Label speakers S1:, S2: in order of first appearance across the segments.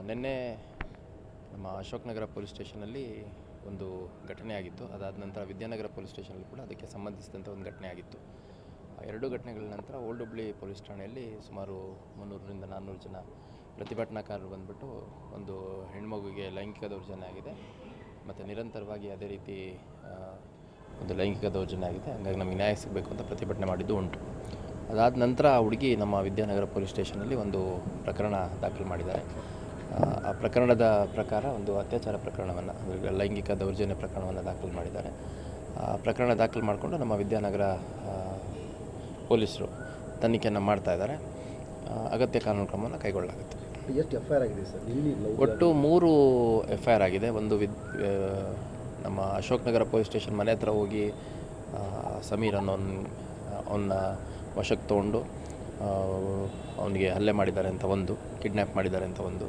S1: ನಿನ್ನೆ ನಮ್ಮ ಅಶೋಕ್ ನಗರ ಪೊಲೀಸ್ ಸ್ಟೇಷನಲ್ಲಿ ಒಂದು ಘಟನೆ ಆಗಿತ್ತು. ಅದಾದ ನಂತರ ವಿದ್ಯಾನಗರ ಪೊಲೀಸ್ ಸ್ಟೇಷನಲ್ಲಿ ಕೂಡ ಅದಕ್ಕೆ ಸಂಬಂಧಿಸಿದಂಥ ಒಂದು ಘಟನೆ ಆಗಿತ್ತು. ಆ ಎರಡು ಘಟನೆಗಳ ನಂತರ ಓಲ್ಡ್ ಹುಬ್ಳಿ ಪೊಲೀಸ್ ಠಾಣೆಯಲ್ಲಿ ಸುಮಾರು 300ರಿಂದ 400 ಜನ ಪ್ರತಿಭಟನಾಕಾರರು ಬಂದುಬಿಟ್ಟು ಒಂದು ಹೆಣ್ಮಗುವಿಗೆ ಲೈಂಗಿಕ ದೌರ್ಜನ್ಯ ಆಗಿದೆ ಮತ್ತು ನಿರಂತರವಾಗಿ ಅದೇ ರೀತಿ ಒಂದು ಲೈಂಗಿಕ ದೌರ್ಜನ್ಯ ಆಗಿದೆ. ಹಾಗಾಗಿ ನಮಗೆ ನ್ಯಾಯ ಸಿಗಬೇಕು ಅಂತ ಪ್ರತಿಭಟನೆ ಮಾಡಿದ್ದು ಉಂಟು. ಅದಾದ ನಂತರ ಆ ಹುಡುಗಿ ನಮ್ಮ ವಿದ್ಯಾನಗರ ಪೊಲೀಸ್ ಸ್ಟೇಷನಲ್ಲಿ ಒಂದು ಪ್ರಕರಣ ದಾಖಲು ಮಾಡಿದ್ದಾರೆ. ಆ ಪ್ರಕರಣದ ಪ್ರಕಾರ ಒಂದು ಅತ್ಯಾಚಾರ ಪ್ರಕರಣವನ್ನು, ಲೈಂಗಿಕ ದೌರ್ಜನ್ಯ ಪ್ರಕರಣವನ್ನು ದಾಖಲು ಮಾಡಿದ್ದಾರೆ. ಆ ಪ್ರಕರಣ ದಾಖಲು ಮಾಡಿಕೊಂಡು ನಮ್ಮ ವಿದ್ಯಾನಗರ ಪೊಲೀಸರು ತನಿಖೆಯನ್ನು ಮಾಡ್ತಾ ಇದ್ದಾರೆ. ಅಗತ್ಯ ಕಾನೂನು ಕ್ರಮವನ್ನು ಕೈಗೊಳ್ಳಲಾಗುತ್ತೆ.
S2: ಎಷ್ಟು FIR ಆಗಿದೆ ಸರ್?
S1: ಒಟ್ಟು 3 FIR ಆಗಿದೆ. ಒಂದು ನಮ್ಮ ಅಶೋಕ್ ನಗರ ಪೊಲೀಸ್ ಸ್ಟೇಷನ್ ಮನೆ ಹತ್ರ ಹೋಗಿ ಸಮೀರ್ ಅವನ್ನ ವಶಕ್ಕೆ ತೊಗೊಂಡು ಅವನಿಗೆ ಹಲ್ಲೆ ಮಾಡಿದ್ದಾರೆ ಅಂತ ಒಂದು, ಕಿಡ್ನ್ಯಾಪ್ ಮಾಡಿದ್ದಾರೆ ಅಂತ ಒಂದು.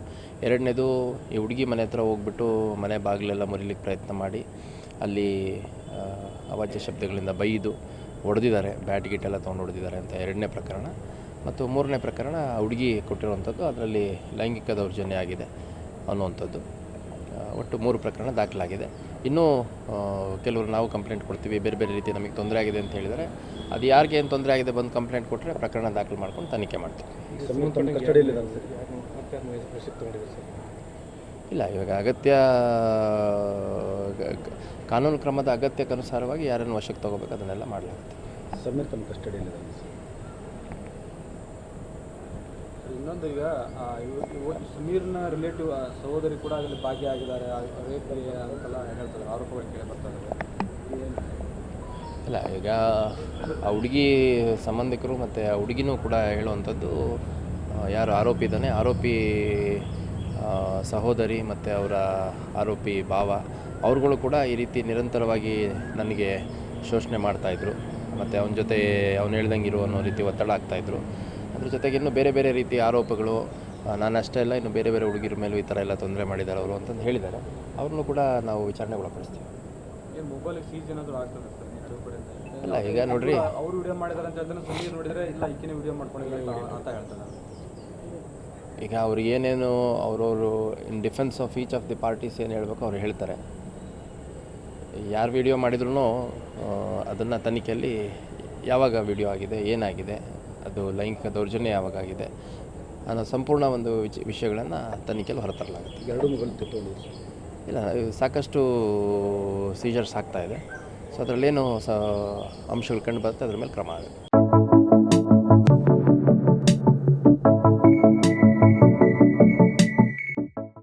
S1: ಎರಡನೇದು ಈ ಹುಡುಗಿ ಮನೆ ಹತ್ರ ಹೋಗ್ಬಿಟ್ಟು ಮನೆ ಬಾಗಿಲೆಲ್ಲ ಮುರಿಲಿಕ್ಕೆ ಪ್ರಯತ್ನ ಮಾಡಿ ಅಲ್ಲಿ ಅವಾಚ್ಯ ಶಬ್ದಗಳಿಂದ ಬೈದು ಹೊಡೆದಿದ್ದಾರೆ, ಬ್ಯಾಟ್ ಗೀಟ್ ಎಲ್ಲ ತೊಗೊಂಡು ಹೊಡೆದಿದ್ದಾರೆ ಅಂತ ಎರಡನೇ ಪ್ರಕರಣ. ಮತ್ತು ಮೂರನೇ ಪ್ರಕರಣ ಹುಡುಗಿ ಕೊಟ್ಟಿರುವಂಥದ್ದು, ಅದರಲ್ಲಿ ಲೈಂಗಿಕ ದೌರ್ಜನ್ಯ ಆಗಿದೆ ಅನ್ನುವಂಥದ್ದು. ಒಟ್ಟು 3 ಪ್ರಕರಣ ದಾಖಲಾಗಿದೆ. ಇನ್ನೂ ಕೆಲವರು ನಾವು ಕಂಪ್ಲೇಂಟ್ ಕೊಡ್ತೀವಿ, ಬೇರೆ ಬೇರೆ ರೀತಿ ನಮಗೆ ತೊಂದರೆ ಆಗಿದೆ ಅಂತ ಹೇಳಿದರೆ, ಅದು ಯಾರಿಗೆ ಏನು ತೊಂದರೆ ಆಗಿದೆ ಬಂದು ಕಂಪ್ಲೇಂಟ್ ಕೊಟ್ಟರೆ ಪ್ರಕರಣ ದಾಖಲು ಮಾಡ್ಕೊಂಡು ತನಿಖೆ ಮಾಡ್ತೀವಿ. ಇಲ್ಲ, ಇವಾಗ ಅಗತ್ಯ ಕಾನೂನು ಕ್ರಮದ ಅಗತ್ಯಕ್ಕನುಸಾರವಾಗಿ ಯಾರನ್ನು ವಶಕ್ಕೆ ತೊಗೋಬೇಕು ಅದನ್ನೆಲ್ಲ ಮಾಡಲಾಗುತ್ತೆ.
S2: ಸಮೀರ್ ತಮ್ಮ ಕಸ್ಟಡಿಯಲ್ಲಿದೆ.
S3: ಇನ್ನೊಂದು, ಈಗ ಸಮೀರ್ನ ರಿಲೇಟಿವ್ ಸಹೋದರಿ ಕೂಡ ಅದರಲ್ಲಿ ಭಾಗಿಯಾಗಿದ್ದಾರೆ, ರೇಪ್ ಅಂತೆಲ್ಲ ಹೇಳ್ತಾರೆ, ಆರೋಪಗಳು ಕೇಳಿ ಬರ್ತಾ ಇದ್ದಾರೆ.
S1: ಇಲ್ಲ, ಈಗ ಆ ಹುಡುಗಿ ಸಂಬಂಧಿಕರು ಮತ್ತು ಆ ಹುಡುಗಿನೂ ಕೂಡ ಹೇಳುವಂಥದ್ದು, ಯಾರು ಆರೋಪಿ ಇದ್ದಾನೆ, ಆರೋಪಿ ಸಹೋದರಿ ಮತ್ತು ಅವರ ಆರೋಪಿ ಭಾವ, ಅವ್ರುಗಳು ಕೂಡ ಈ ರೀತಿ ನಿರಂತರವಾಗಿ ನನಗೆ ಶೋಷಣೆ ಮಾಡ್ತಾಯಿದ್ರು ಮತ್ತು ಅವನ ಜೊತೆ ಅವನು ಹೇಳ್ದಂಗೆ ಇರೋ ಅನ್ನೋ ರೀತಿ ಒತ್ತಡ ಆಗ್ತಾಯಿದ್ರು. ಅದ್ರ ಜೊತೆಗೆ ಇನ್ನೂ ಬೇರೆ ಬೇರೆ ರೀತಿ ಆರೋಪಗಳು, ನಾನು ಅಷ್ಟೇ ಇಲ್ಲ, ಇನ್ನು ಬೇರೆ ಬೇರೆ ಹುಡುಗಿರ ಮೇಲೂ ಈ ಥರ ಎಲ್ಲ ತೊಂದರೆ ಮಾಡಿದ್ದಾರೆ ಅವರು ಅಂತಂದು ಹೇಳಿದ್ದಾರೆ. ಅವ್ರನ್ನೂ ಕೂಡ ನಾವು ವಿಚಾರಣೆಗೆ ಒಳಪಡಿಸ್ತೀವಿ.
S3: ಮೊಬೈಲ್ ಸೀಜ್ ಏನಾದರೂ ಆಗ್ತದೆ ಸರ್?
S1: ಇಲ್ಲ, ಈಗ ನೋಡ್ರಿ,
S3: ಅವರು ವಿಡಿಯೋ ಮಾಡಿದ್ದಾರೆ ಅಂತ ಹೇಳಿದ್ರೆ ಸಮೀರ್ ನೋಡಿದರೆ ಇಲ್ಲ ಈಕಿನೇ ವಿಡಿಯೋ ಮಾಡ್ಕೊಂಡಿಲ್ಲ ಅಂತ ಹೇಳ್ತಾರೆ.
S1: ಈಗ ಅವ್ರು ಏನೇನು ಅವರವರು in defence of each of the parties ಏನು ಹೇಳಬೇಕು ಅವ್ರು ಹೇಳ್ತಾರೆ. ಯಾರು ವಿಡಿಯೋ ಮಾಡಿದ್ರು ಅದನ್ನು ತನಿಖೆಯಲ್ಲಿ ಯಾವಾಗ ವಿಡಿಯೋ ಆಗಿದೆ, ಏನಾಗಿದೆ, ಅದು ಲೈಂಗಿಕ ದೌರ್ಜನ್ಯ ಯಾವಾಗಾಗಿದೆ ಅನ್ನೋ ಸಂಪೂರ್ಣ ಒಂದು ವಿಷಯಗಳನ್ನು ತನಿಖೆಯಲ್ಲಿ ಹೊರತರಲಾಗುತ್ತೆ.
S2: 2 ಮೊಬೈಲ್ ತೆಗೆದುಕೊಂಡು
S1: ಇಲ್ಲ, ಸಾಕಷ್ಟು ಸೀಜರ್ಸ್ ಆಗ್ತಾಯಿದೆ. ಸೊ ಅದರಲ್ಲೇನು ಅಂಶಗಳು ಕಂಡು ಬರುತ್ತೆ, ಅದ್ರ ಮೇಲೆ ಕ್ರಮ ಆಗುತ್ತೆ.